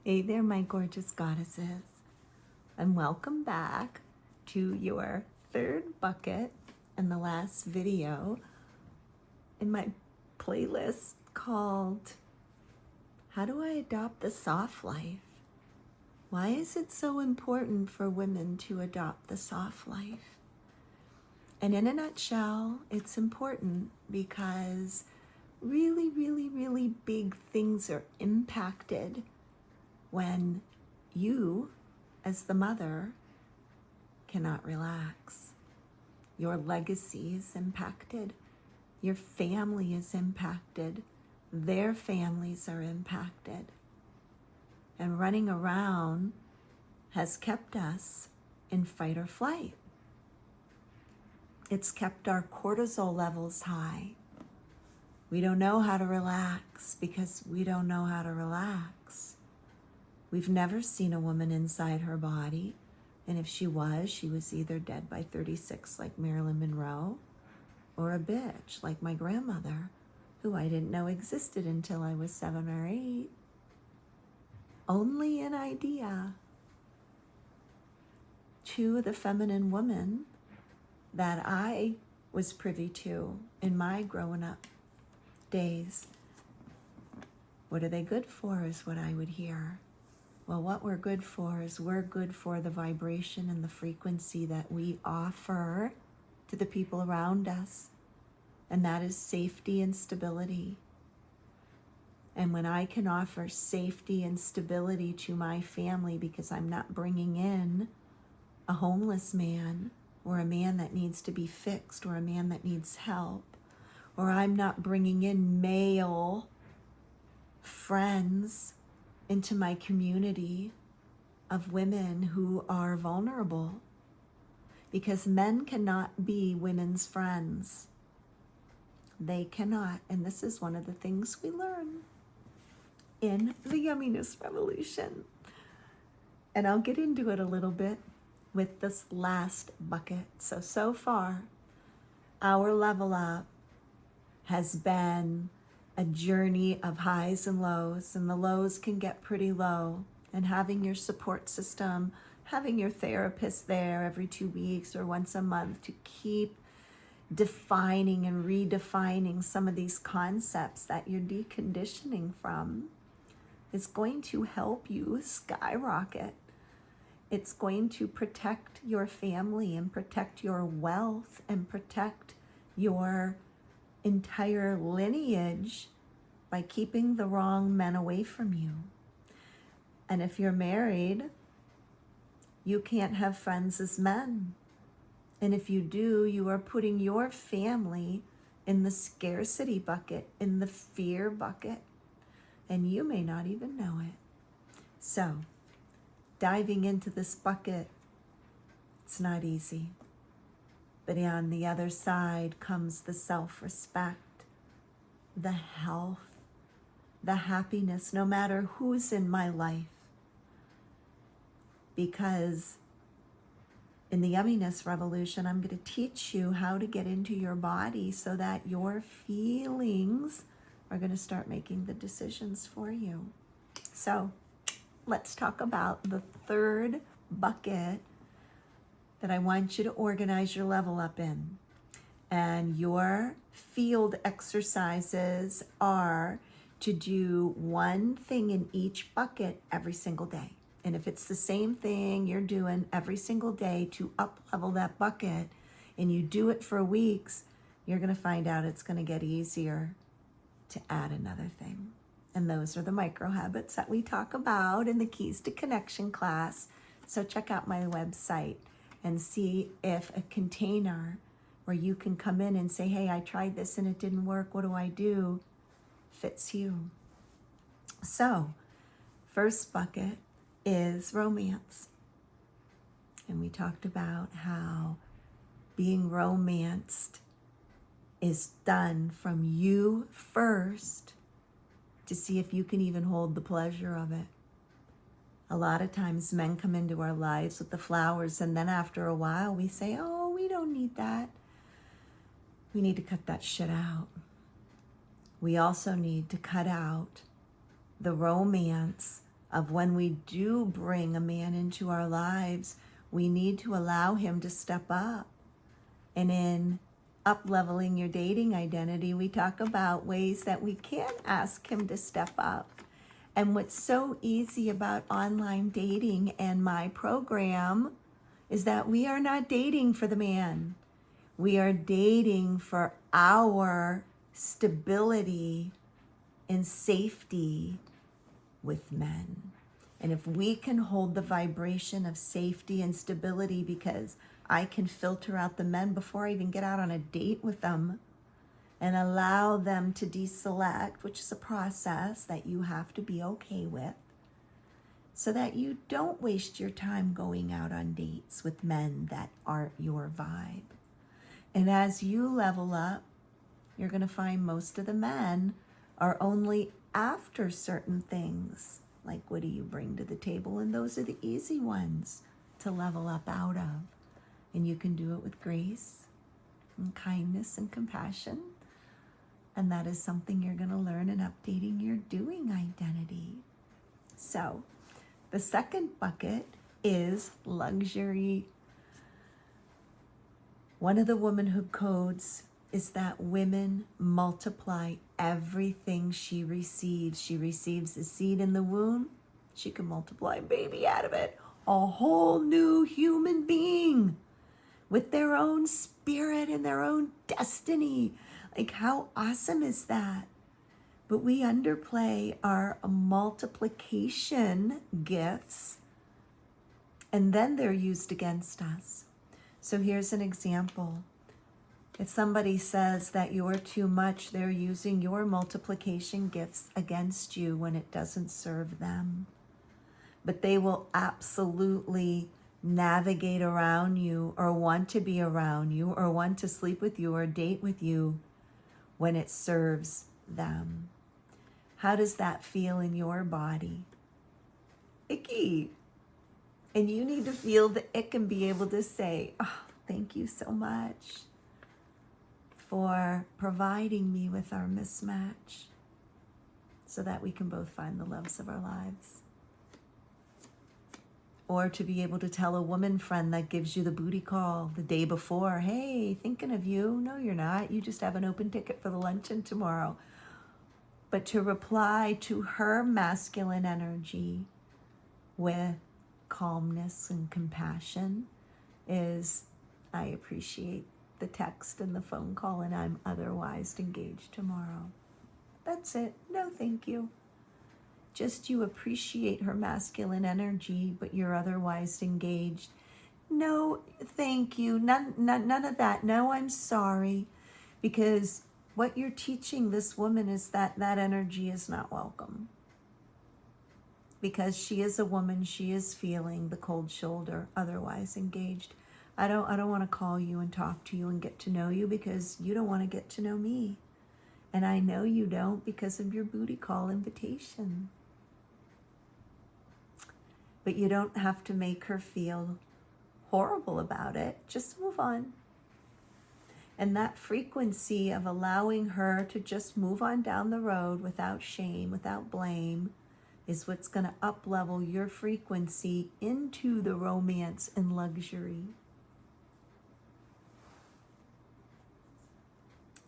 Hey there, my gorgeous goddesses, and welcome back to your third bucket and the last video in my playlist called How Do I Adopt the Soft Life? Why is it so important for women to adopt the soft life? And in a nutshell, it's important because really big things are impacted when you, as the mother, cannot relax. Your legacy is impacted. Your family is impacted. Their families are impacted. And running around has kept us in fight or flight. It's kept our cortisol levels high. We don't know how to relax because we don't know how to relax. We've never seen a woman inside her body, and if she was either dead by 36 like Marilyn Monroe, or a bitch like my grandmother, who I didn't know existed until I was 7 or 8. Only an idea. Two of the feminine women that I was privy to in my growing up days. What are they good for is what I would hear. Well, what we're good for is we're good for the vibration and the frequency that we offer to the people around us. And that is safety and stability. And when I can offer safety and stability to my family because I'm not bringing in a homeless man or a man that needs to be fixed or a man that needs help, or I'm not bringing in male friends into my community of women who are vulnerable, because men cannot be women's friends. They cannot, and this is one of the things we learn in the Yumminess Revolution. And I'll get into it a little bit with this last bucket. So far, our level up has been a journey of highs and lows, and the lows can get pretty low. And having your support system, having your therapist there every 2 weeks or once a month to keep defining and redefining some of these concepts that you're deconditioning from is going to help you skyrocket. It's going to protect your family and protect your wealth and protect your entire lineage by keeping the wrong men away from you. And if you're married, you can't have friends as men. And if you do, you are putting your family in the scarcity bucket, in the fear bucket, and you may not even know it. So, diving into this bucket, it's not easy. But on the other side comes the self-respect, the health, the happiness, no matter who's in my life. Because in the Yumminess Revolution, I'm going to teach you how to get into your body so that your feelings are going to start making the decisions for you. So let's talk about the third bucket that I want you to organize your level up in. And your field exercises are to do one thing in each bucket every single day. And if it's the same thing you're doing every single day to up-level that bucket, and you do it for weeks, you're going to find out it's going to get easier to add another thing. And those are the micro habits that we talk about in the Keys to Connection class. So check out my website and see if a container where you can come in and say, hey, I tried this and it didn't work, what do I do, fits you. So, first bucket is romance. And we talked about how being romanced is done from you first to see if you can even hold the pleasure of it. A lot of times men come into our lives with the flowers, and then after a while we say, oh, we don't need that. We need to cut that shit out. We also need to cut out the romance of when we do bring a man into our lives, we need to allow him to step up. And in Upleveling Your Dating Identity, we talk about ways that we can ask him to step up. And what's so easy about online dating and my program is that we are not dating for the man. We are dating for our stability and safety with men. And if we can hold the vibration of safety and stability, because I can filter out the men before I even get out on a date with them and allow them to deselect, which is a process that you have to be okay with, so that you don't waste your time going out on dates with men that aren't your vibe. And as you level up, you're going to find most of the men are only after certain things, like what do you bring to the table? And those are the easy ones to level up out of. And you can do it with grace and kindness and compassion. And that is something you're going to learn in updating your doing identity. So the second bucket is luxury. One of the womanhood codes is that women multiply everything she receives. She receives a seed in the womb, she can multiply a baby out of it. A whole new human being with their own spirit and their own destiny. Like, how awesome is that? But we underplay our multiplication gifts, and then they're used against us. So here's an example. If somebody says that you're too much, they're using your multiplication gifts against you when it doesn't serve them. But they will absolutely navigate around you or want to be around you or want to sleep with you or date with you when it serves them. How does that feel in your body? Icky. And you need to feel the ick and be able to say, oh, thank you so much for providing me with our mismatch so that we can both find the loves of our lives. Or to be able to tell a woman friend that gives you the booty call the day before, hey, thinking of you. No, you're not. You just have an open ticket for the luncheon tomorrow. But to reply to her masculine energy with calmness and compassion is, I appreciate the text and the phone call, and I'm otherwise engaged tomorrow. That's it. No, thank you. Just you appreciate her masculine energy, but you're otherwise engaged. No, thank you. None of that. No, I'm sorry. Because what you're teaching this woman is that that energy is not welcome. Because she is a woman, she is feeling the cold shoulder, otherwise engaged. I don't want to call you and talk to you and get to know you because you don't want to get to know me. And I know you don't because of your booty call invitation. But you don't have to make her feel horrible about it. Just move on. And that frequency of allowing her to just move on down the road without shame, without blame, is what's going to up-level your frequency into the romance and luxury.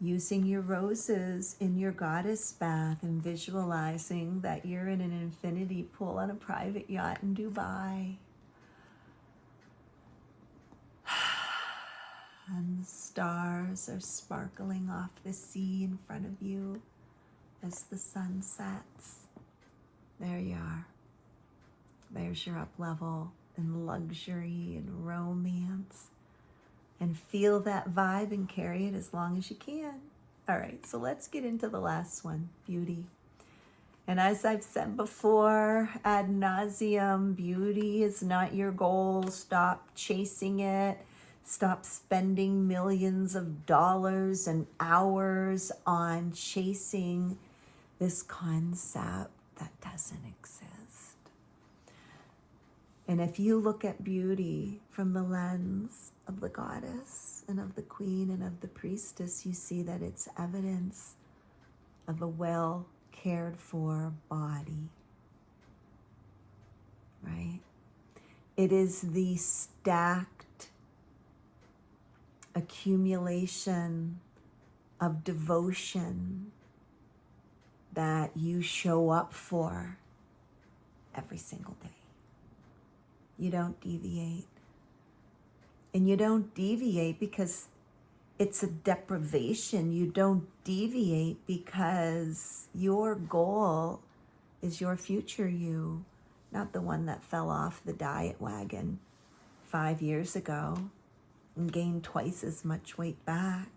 Using your roses in your goddess bath and visualizing that you're in an infinity pool on a private yacht in Dubai. And the stars are sparkling off the sea in front of you as the sun sets. There you are. There's your up level and luxury and romance. And feel that vibe and carry it as long as you can. All right, so let's get into the last one, beauty. And as I've said before, ad nauseum, beauty is not your goal. Stop chasing it. Stop spending millions of dollars and hours on chasing this concept that doesn't exist. And if you look at beauty from the lens of the goddess and of the queen and of the priestess, you see that it's evidence of a well cared for body. It is the stacked accumulation of devotion that you show up for every single day. You don't deviate. And you don't deviate because it's a deprivation. You don't deviate because your goal is your future you, not the one that fell off the diet wagon 5 years ago and gained twice as much weight back.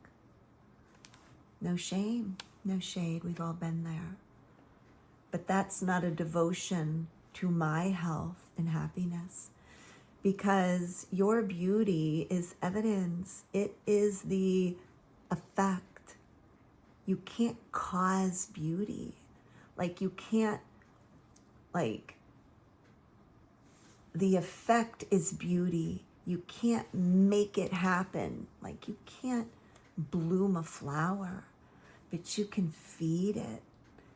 No shame, no shade, we've all been there. But that's not a devotion to my health and happiness, because your beauty is evidence. It is the effect. You can't cause beauty. Like you can't, the effect is beauty. You can't make it happen. Like you can't bloom a flower, but you can feed it.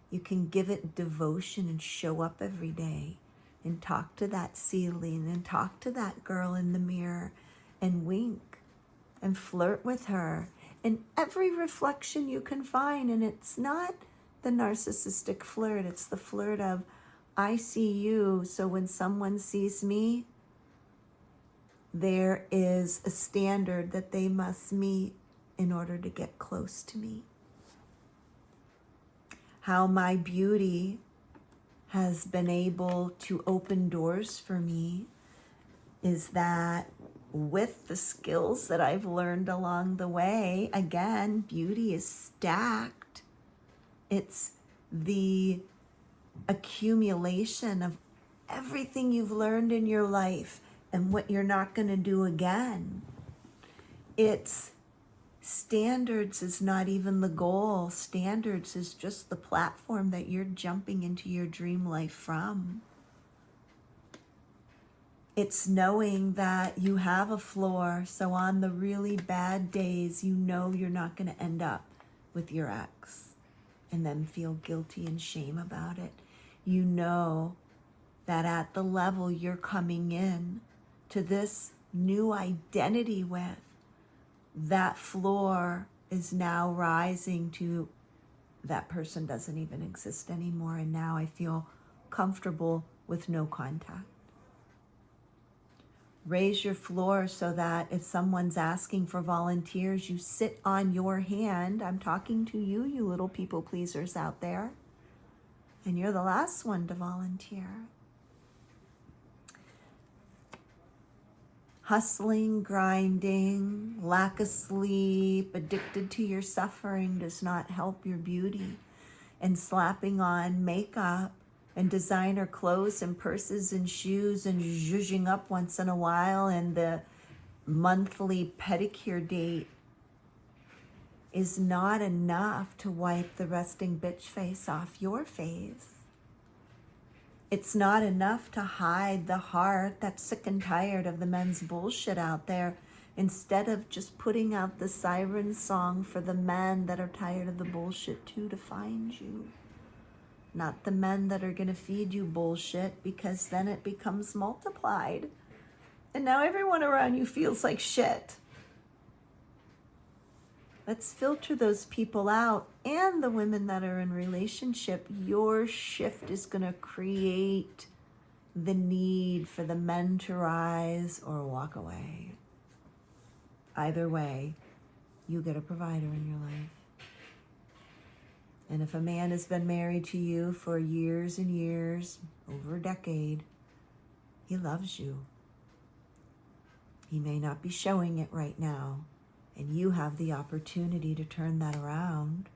You can give it devotion and show up every day and talk to that ceiling and talk to that girl in the mirror and wink and flirt with her in every reflection you can find. And it's not the narcissistic flirt. It's the flirt of, I see you, so when someone sees me, there is a standard that they must meet in order to get close to me. How my beauty has been able to open doors for me is that with the skills that I've learned along the way, again, beauty is stacked. It's the accumulation of everything you've learned in your life and what you're not going to do again. It's standards is not even the goal. Standards is just the platform that you're jumping into your dream life from. It's knowing that you have a floor, so on the really bad days, you know you're not going to end up with your ex and then feel guilty and shame about it. You know that at the level you're coming in to this new identity with, that floor is now rising to that person doesn't even exist anymore, and now I feel comfortable with no contact. Raise your floor so that if someone's asking for volunteers, you sit on your hand. I'm talking to you, you little people pleasers out there, and you're the last one to volunteer. Hustling, grinding, lack of sleep, addicted to your suffering does not help your beauty. And slapping on makeup and designer clothes and purses and shoes and zhuzhing up once in a while and the monthly pedicure date is not enough to wipe the resting bitch face off your face. It's not enough to hide the heart that's sick and tired of the men's bullshit out there, instead of just putting out the siren song for the men that are tired of the bullshit too to find you. Not the men that are going to feed you bullshit, because then it becomes multiplied. And now everyone around you feels like shit. Let's filter those people out, and the women that are in relationship. Your shift is going to create the need for the men to rise or walk away. Either way, you get a provider in your life. And if a man has been married to you for years and years, over a decade, he loves you. He may not be showing it right now, and you have the opportunity to turn that around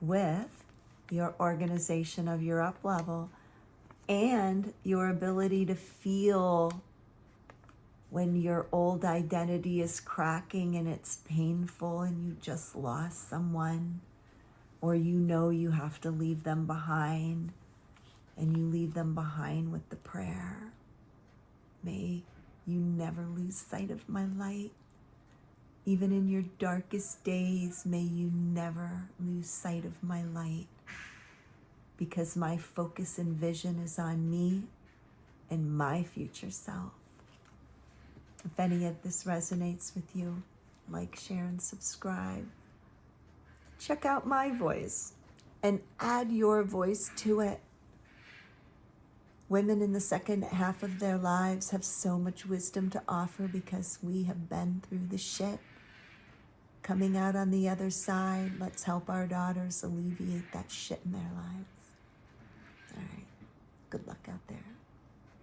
with your organization of your up level and your ability to feel when your old identity is cracking and it's painful and you just lost someone, or you know you have to leave them behind, and you leave them behind with the prayer, may you never lose sight of my light. Even in your darkest days, may you never lose sight of my light, because my focus and vision is on me and my future self. If any of this resonates with you, like, share, and subscribe. Check out my voice and add your voice to it. Women in the second half of their lives have so much wisdom to offer because we have been through the shit. Coming out on the other side, let's help our daughters alleviate that shit in their lives. All right. Good luck out there.